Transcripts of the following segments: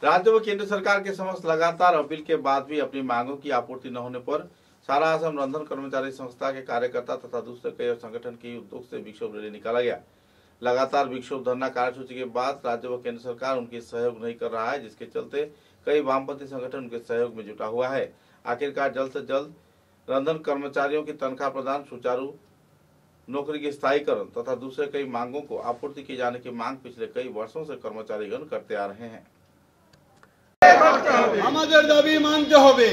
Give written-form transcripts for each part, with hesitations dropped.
राज्य व केंद्र सरकार के समक्ष लगातार अपील के बाद भी अपनी मांगों की आपूर्ति न होने पर सारा असम रंधन कर्मचारी संस्था के कार्यकर्ता तथा दूसरे कई संगठन के उद्योग से विक्षोभ रैली निकाला गया। लगातार विक्षोभ धरना कार्यसूची के बाद राज्य व केंद्र सरकार उनकी सहयोग नहीं कर रहा है, जिसके चलते कई वामपंथी संगठन उनके सहयोग में जुटा हुआ है। आखिरकार जल्द से जल्द रंधन कर्मचारियों की तनख्वाह प्रदान, सुचारू नौकरी के स्थायीकरण तथा दूसरे कई मांगों को आपूर्ति किए जाने की मांग पिछले कई वर्षों से कर्मचारीगण करते आ रहे हैं। আমাদের দাবি মানতে হবে।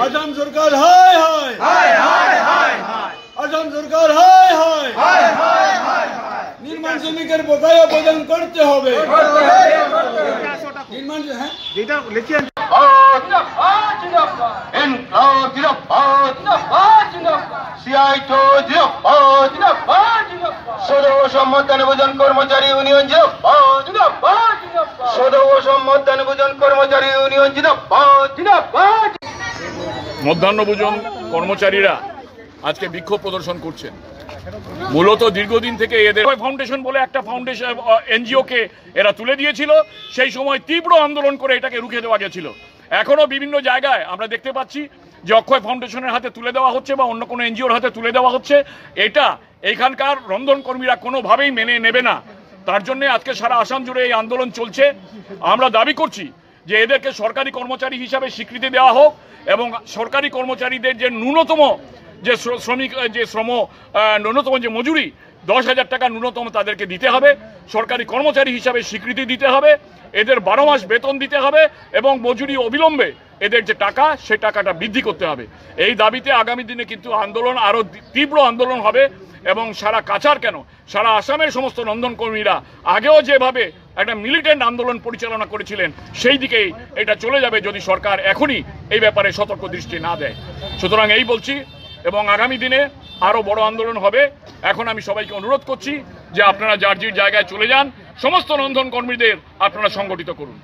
আসাম সরকার হায় হায় হায় হায় হায় হায়, আসাম সরকার হায় হায় হায় হায় হায়, নির্মাণ শ্রমিকের বকেয়া প্রদান করতে হবে। নির্মাণ হ্যাঁ যেটা লিখেন কর্মচারী ইউনিয়ন মধ্যাহ্নভোজন কর্মচারীরা আজকে বিক্ষোভ প্রদর্শন করছেন। মূলত দীর্ঘদিন থেকে এদের ফাউন্ডেশন বলে একটা ফাউন্ডেশন এনজিওকে এরা তুলে দিয়েছিল। সেই সময় তীব্র আন্দোলন করে এটাকে রুখে দেওয়া গেছিল। এখনো বিভিন্ন জায়গায় আমরা দেখতে পাচ্ছি যে অক্ষয় ফাউন্ডেশনের হাতে তুলে দেওয়া হচ্ছে বা অন্য কোনো এনজিওর হাতে তুলে দেওয়া হচ্ছে। এটা এইখানকার রন্ধন কর্মীরা কোনোভাবেই মেনে নেবে না। তার জন্য আজকে সারা আসাম জুড়ে এই আন্দোলন চলছে। আমরা দাবি করছি যে এদেরকে সরকারি কর্মচারী হিসাবে স্বীকৃতি দেওয়া হোক এবং সরকারি কর্মচারীদের যে ন্যূনতম যে ন্যূনতম যে মজুরি 10,000 টাকা ন্যূনতম তাদেরকে দিতে হবে। সরকারি কর্মচারী হিসাবে স্বীকৃতি দিতে হবে, এদের 12 মাস বেতন দিতে হবে এবং মজুরি অবিলম্বে এদের যে টাকা সেই টাকাটা বৃদ্ধি করতে হবে। এই দাবিতে আগামী দিনে কিন্তু আন্দোলন আরও তীব্র আন্দোলন হবে এবং সারা কাছাড় কেন সারা আসামের সমস্ত রন্ধন কর্মীরা আগেও যেভাবে একটা মিলিটেন্ট আন্দোলন পরিচালনা করেছিলেন সেই দিকেই এটা চলে যাবে যদি সরকার এখনই এই ব্যাপারে সতর্ক দৃষ্টি না দেয়। সুতরাং এই বলছি এবং আগামী দিনে আরও বড় আন্দোলন হবে। এখন আমি সবাইকে অনুরোধ করছি যে আপনারা যার যার জায়গায় চলে যান, সমস্ত রন্ধন কর্মীদের আপনারা সংগঠিত করুন।